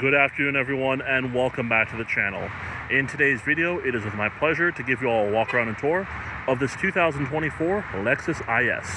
Good afternoon, everyone, and welcome back to the channel. In today's video, it is with my pleasure to give you all a walk around and tour of this 2024 Lexus IS.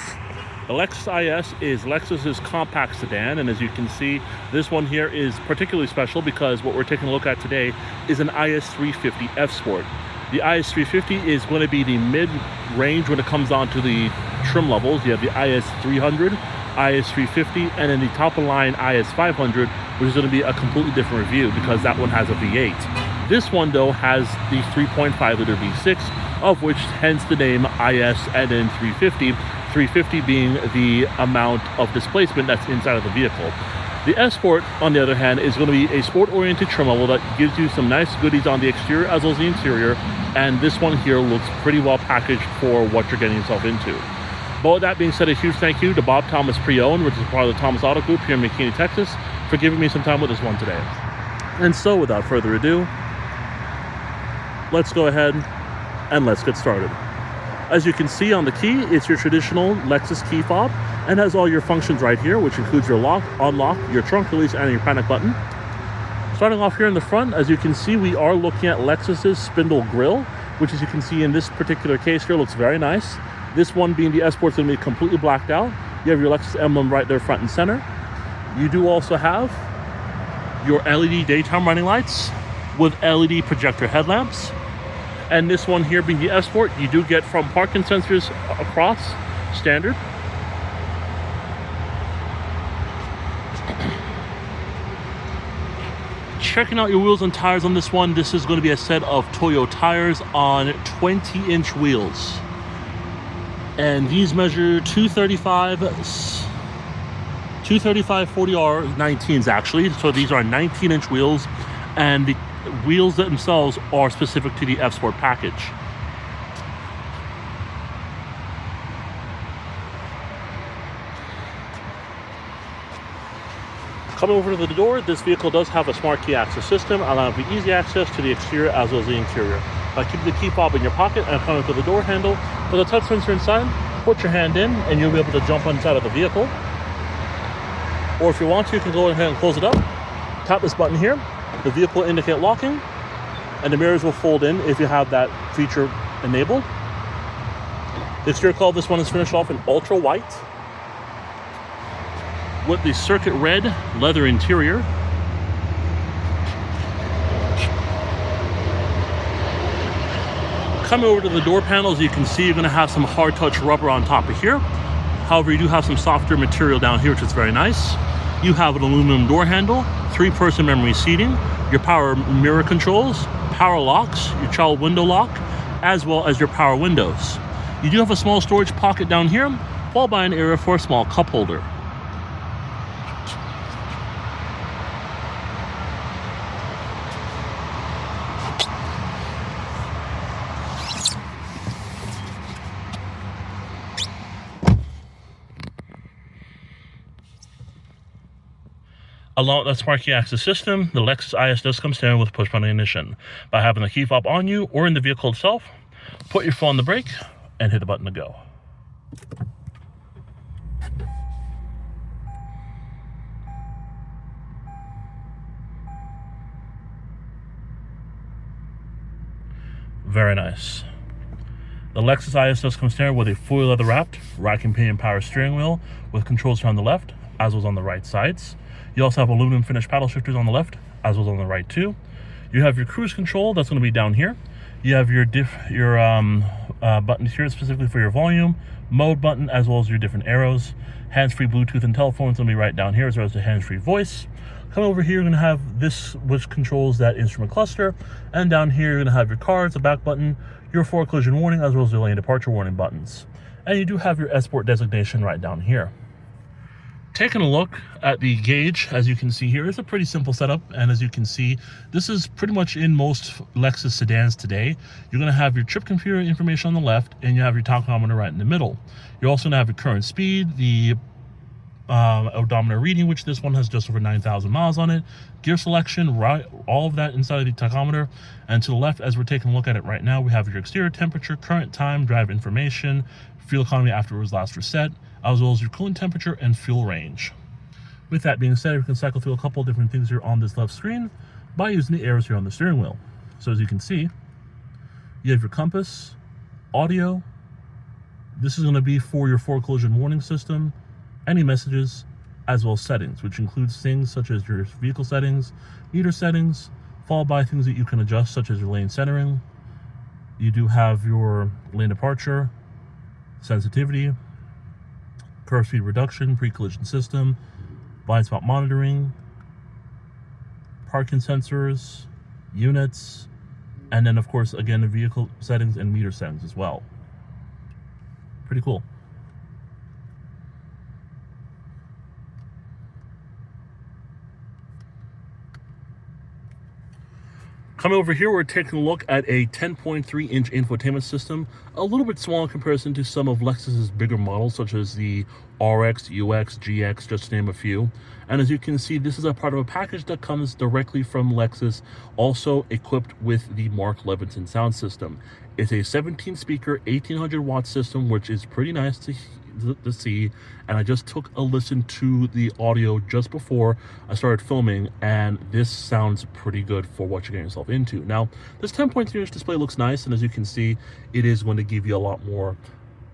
The Lexus IS is Lexus's compact sedan, and as you can see, this one here is particularly special because what we're taking a look at today is an IS350 F Sport. The IS350 is going to be the mid-range when it comes down to the trim levels. You have the IS300, IS350, and then the top-of-line IS500, which is going to be a completely different review because that one has a V8. This one, though, has the 3.5-liter V6, of which hence the name IS and then 350, 350 being the amount of displacement that's inside of the vehicle. The S Sport, on the other hand, is going to be a sport-oriented trim level that gives you some nice goodies on the exterior as well as the interior, and this one here looks pretty well packaged for what you're getting yourself into. But with that being said, a huge thank you to Bob Thomas Pre-Owned, which is part of the Thomas Auto Group here in McKinney, Texas, for giving me some time with this one today. And so, without further ado, let's go ahead and let's get started. As you can see on the key, it's your traditional Lexus key fob and has all your functions right here, which includes your lock, unlock, your trunk release, and your panic button. Starting off here in the front, as you can see, we are looking at Lexus's spindle grille, which, as you can see in this particular case here, looks very nice. This one being the S Sport's going to be completely blacked out. You have your Lexus emblem right there front and center. You do also have your LED daytime running lights with LED projector headlamps. And this one here being the S Sport, you do get from parking sensors across, standard. Checking out your wheels and tires on this one, this is going to be a set of Toyo tires on 20-inch wheels. And these measure 235 40R 19s actually. So these are 19-inch wheels, and the wheels themselves are specific to the F Sport package. Coming over to the door, this vehicle does have a smart key access system, allowing for easy access to the exterior as well as the interior. By keeping the key fob in your pocket and coming to the door handle, with a touch sensor inside, put your hand in and you'll be able to jump inside of the vehicle. Or if you want to, you can go ahead and close it up. Tap this button here. The vehicle will indicate locking, and the mirrors will fold in if you have that feature enabled. The exterior color of this one is finished off in ultra white with the circuit red leather interior. Coming over to the door panels, you can see you're going to have some hard touch rubber on top of here. However, you do have some softer material down here, which is very nice. You have an aluminum door handle, 3-person memory seating, your power mirror controls, power locks, your child window lock, as well as your power windows. You do have a small storage pocket down here, followed by an area for a small cup holder. Along with that smart key access system, the Lexus IS does come standard with push-button ignition. By having the key fob on you or in the vehicle itself, put your foot on the brake and hit the button to go. Very nice. The Lexus IS does come standard with a fully leather-wrapped rack and pinion power steering wheel with controls on the left as well as on the right sides. You also have aluminum finished paddle shifters on the left as well as on the right too. You have your cruise control that's going to be down here. You have your buttons here specifically for your volume, mode button, as well as your different arrows. Hands-free Bluetooth and telephone is going to be right down here, as well as the hands-free voice. Come over here, you're going to have this, which controls that instrument cluster, and down here you're going to have your cards, the back button, your forward collision warning, as well as the lane departure warning buttons. And you do have your S Sport designation right down here. Taking a look at the gauge, as you can see here, it's a pretty simple setup, and as you can see, this is pretty much in most Lexus sedans today. You're going to have your trip computer information on the left, and you have your tachometer right in the middle. You're also going to have your current speed, the odometer reading, which this one has just over 9,000 miles on it, gear selection, right, all of that inside of the tachometer. And to the left, as we're taking a look at it right now, we have your exterior temperature, current time, drive information, fuel economy after it was last reset, as well as your coolant temperature and fuel range. With that being said, we can cycle through a couple of different things here on this left screen by using the arrows here on the steering wheel. So as you can see, you have your compass, audio. This is going to be for your forward collision warning system, any messages, as well as settings, which includes things such as your vehicle settings, meter settings, followed by things that you can adjust, such as your lane centering. You do have your lane departure, sensitivity, curve speed reduction, pre-collision system, blind spot monitoring, parking sensors, units, and then of course again the vehicle settings and meter settings as well. Pretty cool. Coming over here, we're taking a look at a 10.3-inch infotainment system, a little bit small in comparison to some of Lexus's bigger models, such as the RX, UX, GX, just to name a few. And as you can see, this is a part of a package that comes directly from Lexus, also equipped with the Mark Levinson sound system. It's a 17-speaker, 1,800-watt system, which is pretty nice to see, and I just took a listen to the audio just before I started filming, and this sounds pretty good for what you're getting yourself into. Now, this 10.3-inch display looks nice, and as you can see, it is going to give you a lot more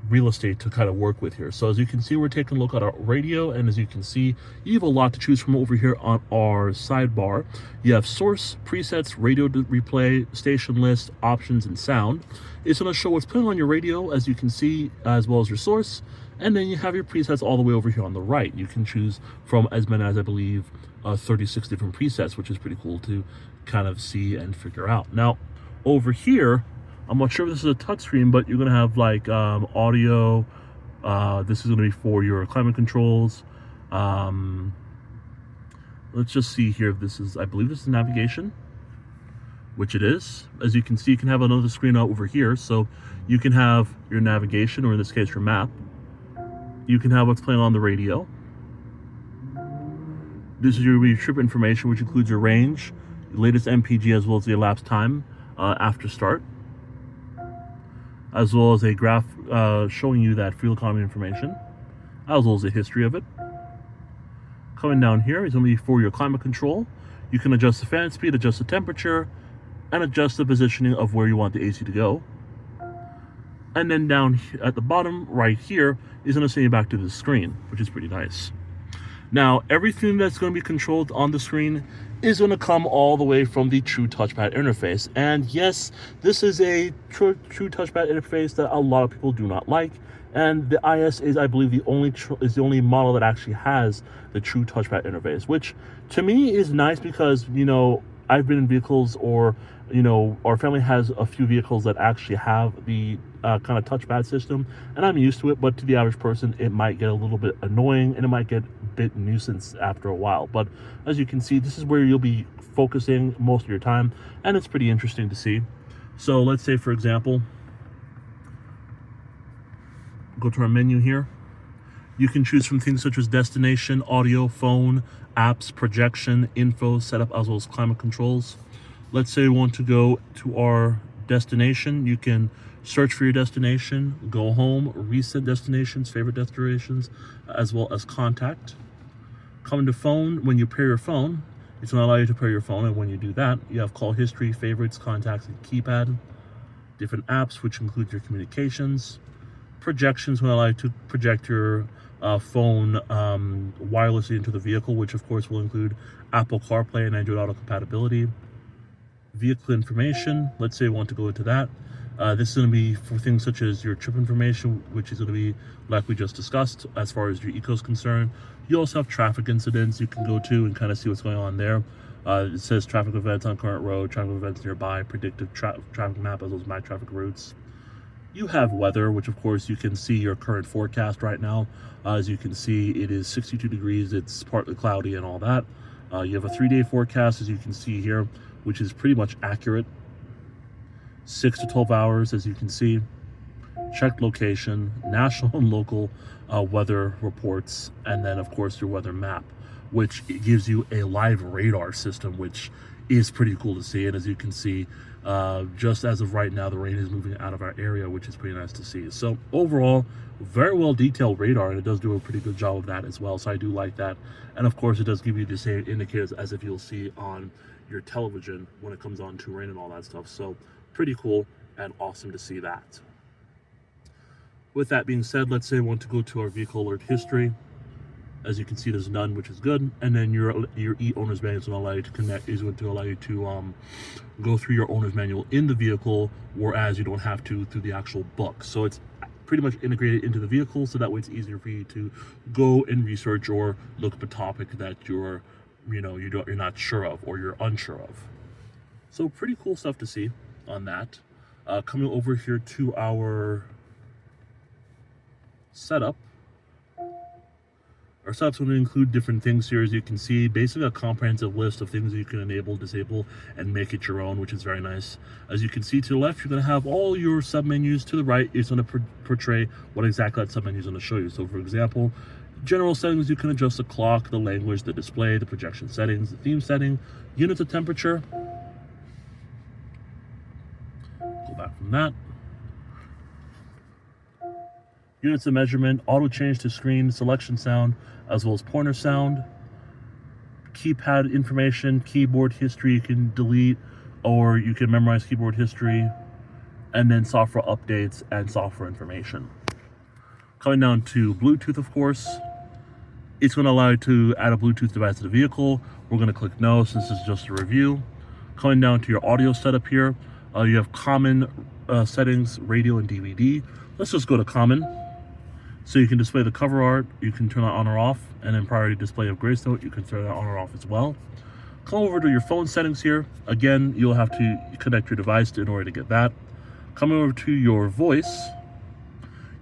real estate to kind of work with here. So as you can see, we're taking a look at our radio, and as you can see, you have a lot to choose from over here on our sidebar. You have source, presets, radio replay, station list, options, and sound. It's going to show what's playing on your radio, as you can see, as well as your source. And then you have your presets all the way over here on the right. You can choose from as many as, I believe, 36 different presets, which is pretty cool to kind of see and figure out. Now, over here, I'm not sure if this is a touchscreen, but you're going to have like audio. This is going to be for your climate controls. Let's just see here if this is, I believe this is navigation, which it is. As you can see, you can have another screen over here. So you can have your navigation, or in this case, your map. You can have what's playing on the radio. This is your trip information, which includes your range, the latest MPG, as well as the elapsed time after start, as well as a graph showing you that fuel economy information, as well as the history of it. Coming down here is going to be for your climate control. You can adjust the fan speed, adjust the temperature, and adjust the positioning of where you want the AC to go. And then down at the bottom right here is going to send you back to the screen, which is pretty nice. Now, everything that's going to be controlled on the screen is going to come all the way from the true touchpad interface. And yes, this is a true touchpad interface that a lot of people do not like. And the IS is, I believe, the only model that actually has the true touchpad interface, which to me is nice because, you know, I've been in vehicles, or, you know, our family has a few vehicles that actually have the kind of touchpad system, and I'm used to it, but to the average person, it might get a little bit annoying, and it might get a bit nuisance after a while. But as you can see, this is where you'll be focusing most of your time, and it's pretty interesting to see. So let's say, for example, go to our menu here. You can choose from things such as destination, audio, phone, apps, projection, info, setup, as well as climate controls. Let's say we want to go to our destination. You can search for your destination, go home, reset destinations, favorite destinations, as well as contact. Coming to phone, when you pair your phone, it's going to allow you to pair your phone, and when you do that, you have call history, favorites, contacts, and keypad. Different apps, which include your communications. Projections will allow you to project your phone wirelessly into the vehicle, which of course will include Apple CarPlay and Android Auto compatibility. Vehicle information, let's say you want to go into that. This is going to be for things such as your trip information, which is going to be like we just discussed as far as your eco is concerned. You also have traffic incidents you can go to and kind of see what's going on there. It says traffic events on current road, traffic events nearby, predictive traffic map, as well as my traffic routes. You have weather, which of course you can see your current forecast right now. As you can see, it is 62 degrees, it's partly cloudy and all that. You have a 3-day forecast, as you can see here, which is pretty much accurate. 6 to 12 hours, as you can see. Checked location, national and local weather reports, and then of course your weather map. which gives you a live radar system, which is pretty cool to see. And as you can see, just as of right now, the rain is moving out of our area, which is pretty nice to see. So overall, very well detailed radar, and it does do a pretty good job of that as well. So I do like that. And of course, it does give you the same indicators as if you'll see on your television when it comes on to rain and all that stuff. So pretty cool and awesome to see that. With that being said, let's say we want to go to our vehicle alert history. As you can see, there's none, which is good. And then your e-owner's manual is going to allow you to connect, is going to allow you to go through your owner's manual in the vehicle, whereas you don't have to through the actual book. So it's pretty much integrated into the vehicle, so that way it's easier for you to go and research or look up a topic that you're not sure of or you're unsure of. So pretty cool stuff to see on that. Coming over here to our setup. Our setup's going to include different things here, as you can see. Basically a comprehensive list of things that you can enable, disable, and make it your own, which is very nice. As you can see to the left, you're going to have all your submenus. To the right, it's going to portray what exactly that submenu is going to show you. So for example, general settings, you can adjust the clock, the language, the display, the projection settings, the theme setting, units of temperature. Go back from that. Units of measurement, auto change to screen, selection sound, as well as pointer sound. Keypad information, keyboard history, you can delete or you can memorize keyboard history. And then software updates and software information. Coming down to Bluetooth, of course. It's going to allow you to add a Bluetooth device to the vehicle. We're going to click no since this is just a review. Coming down to your audio setup here, you have common settings, radio and DVD. Let's just go to common. So you can display the cover art, you can turn that on or off, and then priority display of grace note, you can turn that on or off as well. Come over to your phone settings here. Again, you'll have to connect your device in order to get that. Come over to your voice.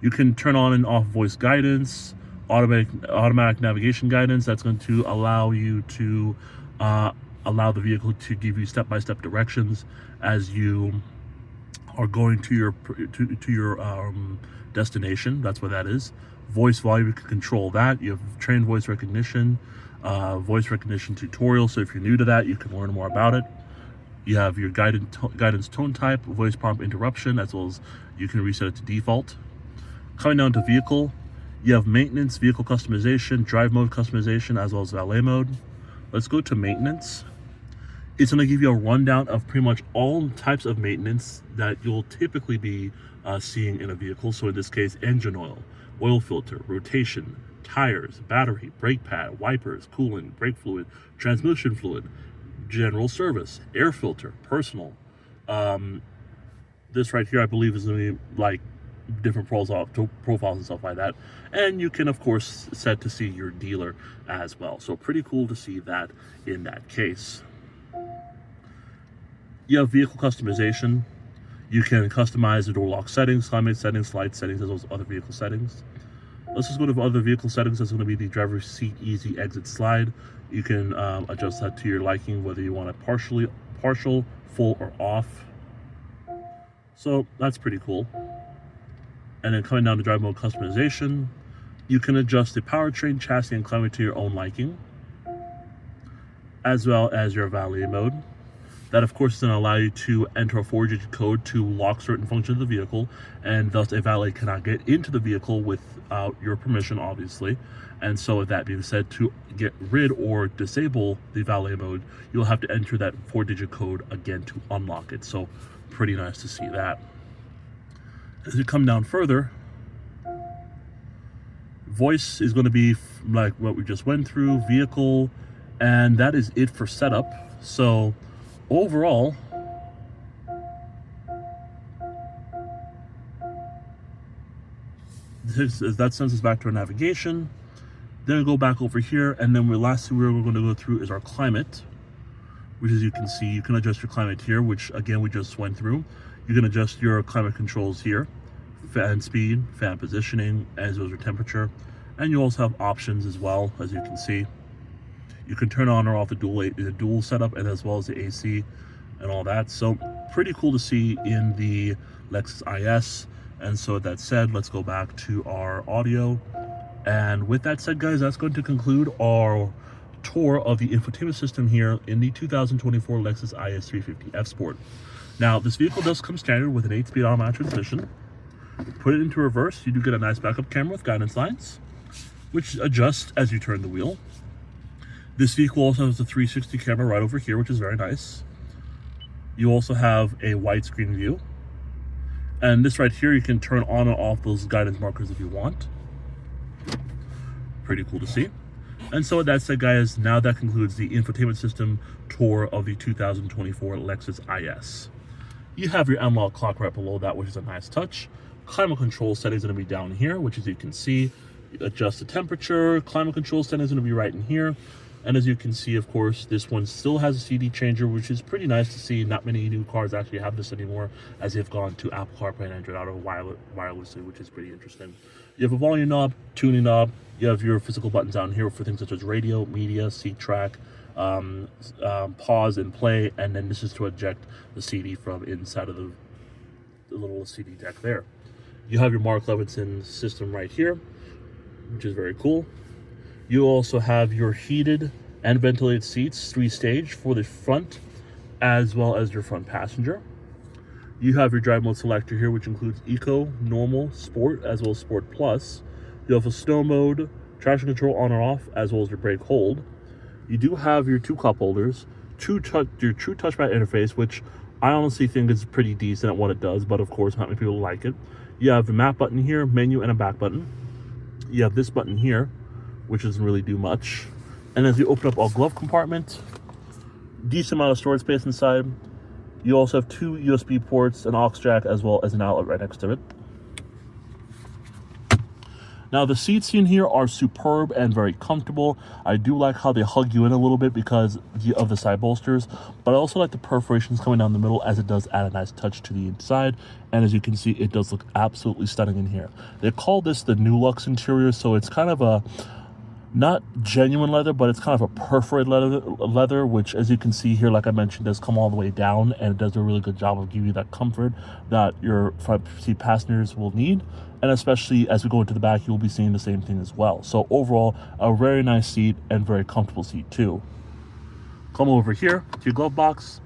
You can turn on and off voice guidance, automatic navigation guidance. That's going to allow you to allow the vehicle to give you step-by-step directions as you are going to your destination. That's what that is. Voice volume, you can control that. You have trained voice recognition tutorial. So if you're new to that, you can learn more about it. You have your guidance tone type, voice prompt interruption, as well as you can reset it to default. Coming down to vehicle, you have maintenance, vehicle customization, drive mode customization, as well as valet mode. Let's go to maintenance. It's going to give you a rundown of pretty much all types of maintenance that you'll typically be seeing in a vehicle. So in this case, engine oil filter, rotation, tires, battery, brake pad, wipers, coolant, brake fluid, transmission fluid, general service, air filter, personal. This right here, I believe, is going to be like different profiles and stuff like that. And you can, of course, set to see your dealer as well. So pretty cool to see that in that case. You have vehicle customization. You can customize the door lock settings, climate settings, light settings, as well as other vehicle settings. Let's just go to other vehicle settings. That's going to be the driver's seat easy exit slide. You can adjust that to your liking, whether you want it partial, full, or off. So that's pretty cool. And then coming down to drive mode customization, you can adjust the powertrain, chassis, and climate to your own liking, as well as your valet mode. That, of course, is going to allow you to enter a 4-digit code to lock certain functions of the vehicle, and thus a valet cannot get into the vehicle without your permission, obviously. And so with that being said, to get rid or disable the valet mode, you'll have to enter that 4-digit code again to unlock it. So pretty nice to see that. As you come down further, voice is going to be like what we just went through, vehicle, and that is it for setup. So overall, that sends us back to our navigation. Then we go back over here, and then the last thing we're going to go through is our climate, which, as you can see, you can adjust your climate here, which again we just went through. You can adjust your climate controls here, fan speed, fan positioning, as well as your temperature, and you also have options as well, as you can see. You can turn on or off the dual setup, and as well as the AC and all that. So pretty cool to see in the Lexus IS. And so with that said, let's go back to our audio. And with that said, guys, that's going to conclude our tour of the infotainment system here in the 2024 Lexus IS350 F Sport. Now, this vehicle does come standard with an 8-speed automatic transmission. Put it into reverse, you do get a nice backup camera with guidance lines, which adjusts as you turn the wheel. This vehicle also has a 360 camera right over here, which is very nice. You also have a widescreen view. And this right here, you can turn on and off those guidance markers if you want. Pretty cool to see. And so with that said, guys, now that concludes the infotainment system tour of the 2024 Lexus IS. You have your analog clock right below that, which is a nice touch. Climate control settings are going to be down here, which as you can see, adjust the temperature. Climate control settings are going to be right in here. And as you can see, of course, this one still has a CD changer, which is pretty nice to see. Not many new cars actually have this anymore, as they've gone to Apple CarPlay and Android Auto wirelessly, which is pretty interesting. You have a volume knob, tuning knob. You have your physical buttons down here for things such as radio, media, seat track, pause and play, and then this is to eject the CD from inside of the little CD deck there. You have your Mark Levinson system right here, which is very cool. You also have your heated and ventilated seats, 3-stage for the front, as well as your front passenger. You have your drive mode selector here, which includes Eco, Normal, Sport, as well as Sport Plus. You have a snow mode, traction control on or off, as well as your brake hold. You do have your 2 cup holders, your true touchpad interface, which I honestly think is pretty decent at what it does, but of course, not many people like it. You have the map button here, menu, and a back button. You have this button here, which doesn't really do much. And as you open up our glove compartment, decent amount of storage space inside. You also have 2 USB ports, an aux jack, as well as an outlet right next to it. Now, the seats in here are superb and very comfortable. I do like how they hug you in a little bit because of the side bolsters, but I also like the perforations coming down the middle, as it does add a nice touch to the inside. And as you can see, it does look absolutely stunning in here. They call this the New Lux interior, so it's kind of a not genuine leather, but it's kind of a perforated leather, which, as you can see here, like I mentioned, does come all the way down, and it does a really good job of giving you that comfort that your front seat passengers will need. And especially as we go into the back, you'll be seeing the same thing as well. So overall, a very nice seat and very comfortable seat too. Come over here to your glove box.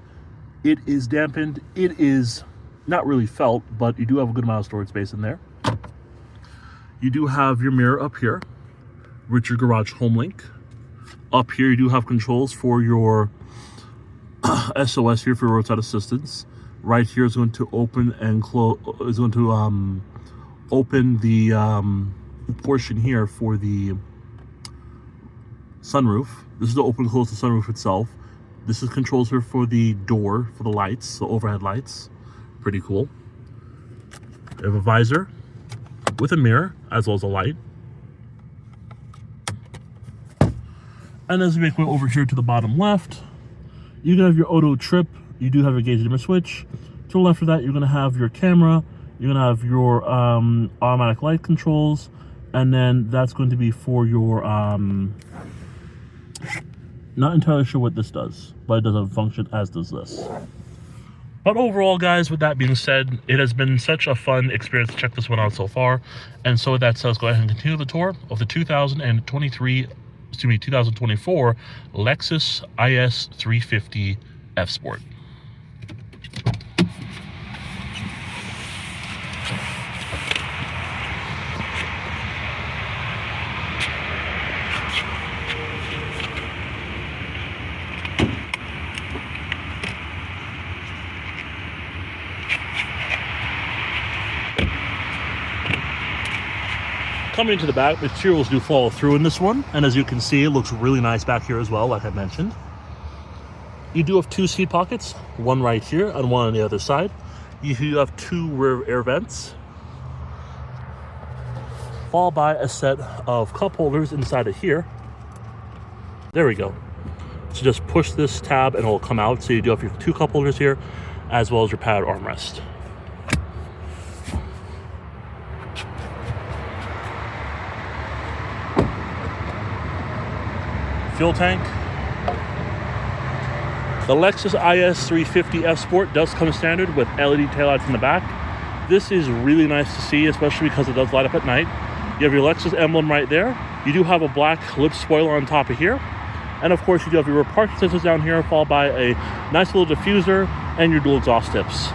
It is dampened. It is not really felt, but you do have a good amount of storage space in there. You do have your mirror up here, with your garage home link. Up here, you do have controls for your SOS here for roadside assistance. Right here is going to open and close, is going to open the portion here for the sunroof. This is to open and close the sunroof itself. This is controls here for the door, for the lights, the overhead lights. Pretty cool. You have a visor with a mirror, as well as a light. And as we make way over here to the bottom left, you're gonna have your auto trip. You do have your gauge dimmer switch. To the left of that, you're gonna have your camera. You're gonna have your automatic light controls, and then that's going to be for your not entirely sure what this does, but it does a function, as does this. But overall, guys, with that being said, it has been such a fun experience to check this one out so far. And so with that said, let's go ahead and continue the tour of the 2024 Lexus IS350 F Sport. Coming to the back, materials do follow through in this one, and as you can see, it looks really nice back here as well, like I mentioned. You do have 2 seat pockets, one right here and one on the other side. You do have 2 rear air vents, followed by a set of cup holders inside of here. There we go. So just push this tab and it will come out. So you do have your 2 cup holders here, as well as your padded armrest. Fuel tank. The Lexus IS350 F Sport does come standard with LED taillights in the back. This is really nice to see, especially because it does light up at night. You have your Lexus emblem right there. You do have a black lip spoiler on top of here. And of course, you do have your rear parking sensors down here, followed by a nice little diffuser and your dual exhaust tips.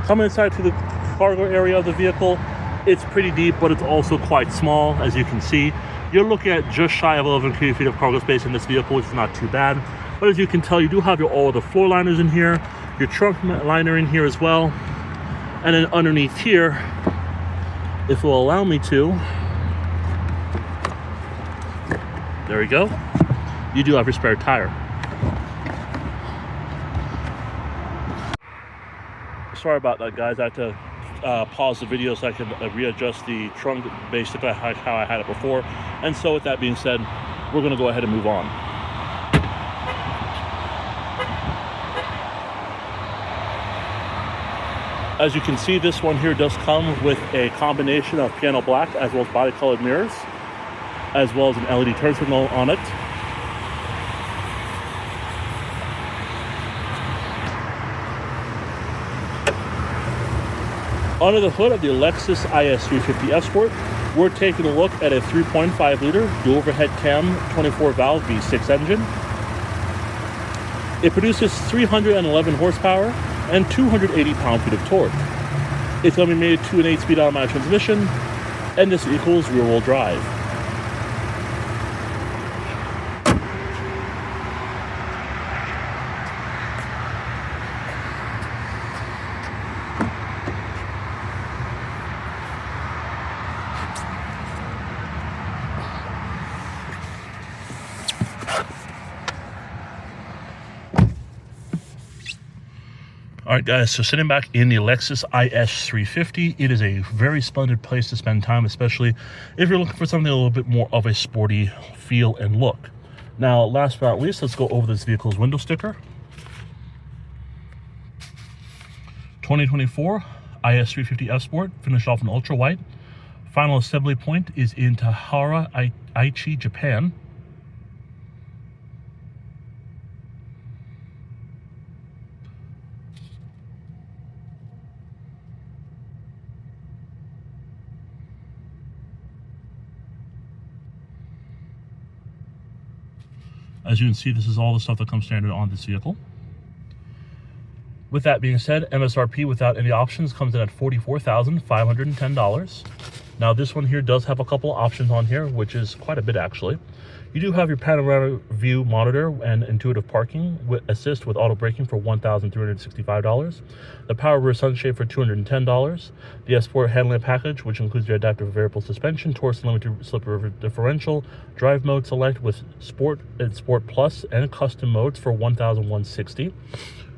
Coming inside to the cargo area of the vehicle, it's pretty deep, but it's also quite small, as you can see. You're looking at just shy of 11 cubic feet of cargo space in this vehicle, which is not too bad. But as you can tell, you do have all the floor liners in here, your trunk liner in here as well. And then underneath here, if it will allow me to, there we go, you do have your spare tire. Sorry about that, guys. I had to pause the video so I could readjust the trunk basically how I had it before. And so with that being said, we're going to go ahead and move on. As you can see, this one here does come with a combination of piano black as well as body colored mirrors, as well as an LED turn signal on it. Under the hood of the Lexus IS350 F-Sport, we're taking a look at a 3.5 liter dual overhead cam 24 valve V6 engine. It produces 311 horsepower and 280 pound-feet of torque. It's going to be made to an 8-speed automatic transmission, and this vehicle is rear-wheel drive. All right, guys, so sitting back in the Lexus IS350, it is a very splendid place to spend time, especially if you're looking for something a little bit more of a sporty feel and look. Now, last but not least, let's go over this vehicle's window sticker. 2024 IS350 F-Sport, finished off in ultra white. Final assembly point is in Tahara, Aichi, Japan. As you can see, this is all the stuff that comes standard on this vehicle. With that being said, MSRP without any options comes in at $44,510. Now this one here does have a couple of options on here, which is quite a bit actually. You do have your panoramic view monitor and intuitive parking assist with auto braking for $1,365. The power rear sunshade for $210. The S-Sport handling package, which includes your adaptive variable suspension, torque limited slip differential, drive mode select with Sport and Sport Plus and custom modes for $1,160.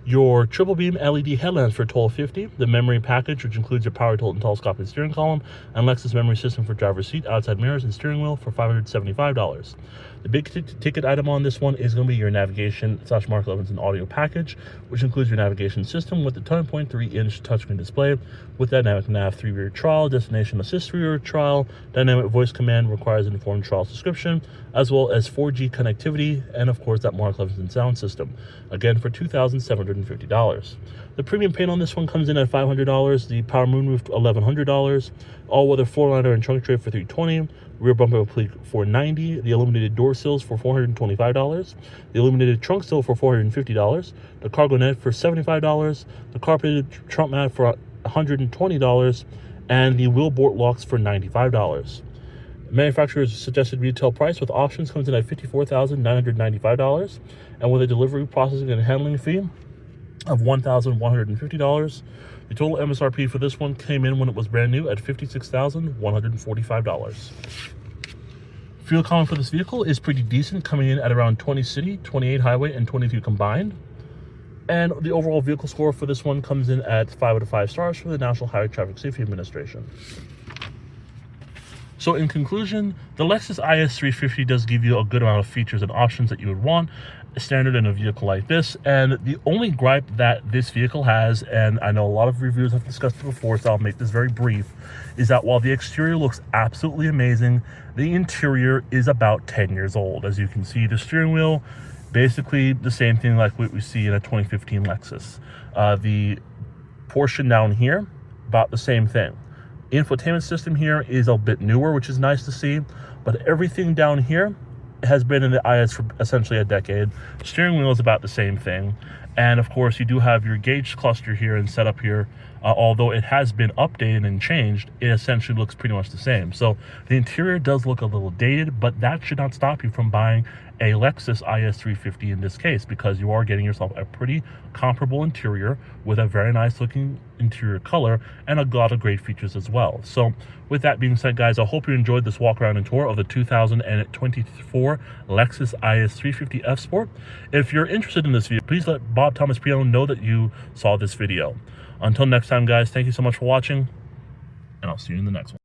Your triple beam LED headlamps for $1,250, the memory package, which includes your power tilt and telescopic steering column, and Lexus memory system for driver's seat, outside mirrors, and steering wheel for $575. The big ticket item on this one is going to be your navigation/Mark Levinson audio package, which includes your navigation system with the 10.3-inch touchscreen display, with dynamic nav 3-year trial, destination assist 3-year trial, dynamic voice command requires an informed trial subscription, as well as 4G connectivity, and of course that Mark Levinson sound system, again for $2,750. The premium paint on this one comes in at $500, the power moonroof $1,100, all-weather floor liner and trunk tray for $320, rear bumper complete for $90, the illuminated door sills for $425, the illuminated trunk sill for $450, the cargo net for $75, the carpeted trunk mat for $120, and the wheel bolt locks for $95. Manufacturer's suggested retail price with options comes in at $54,995, and with a delivery, processing, and handling fee of $1,150. The total MSRP for this one came in when it was brand new at $56,145. Fuel economy for this vehicle is pretty decent, coming in at around 20 city, 28 highway, and 22 combined. And the overall vehicle score for this one comes in at 5 out of 5 stars from the National Highway Traffic Safety Administration. So in conclusion, the Lexus IS350 does give you a good amount of features and options that you would want standard in a vehicle like this. And the only gripe that this vehicle has, and I know a lot of reviewers have discussed it before, so I'll make this very brief, is that while the exterior looks absolutely amazing, the interior is about 10 years old. As you can see, the steering wheel, basically the same thing like what we see in a 2015 Lexus. The portion down here, about the same thing. Infotainment system here is a bit newer, which is nice to see. but everything down here has been in the IS for essentially a decade. Steering wheel is about the same thing. And of course, you do have your gauge cluster here and set up here. Although it has been updated and changed, it essentially looks pretty much the same. So the interior does look a little dated, but that should not stop you from buying a Lexus IS350 in this case, because you are getting yourself a pretty comparable interior with a very nice looking interior color and a lot of great features as well. So with that being said, guys, I hope you enjoyed this walk around and tour of the 2024 Lexus IS350 F Sport. If you're interested in this video, please let Bob Thomas Pre-Owned know that you saw this video. Until next time, guys, thank you so much for watching, and I'll see you in the next one.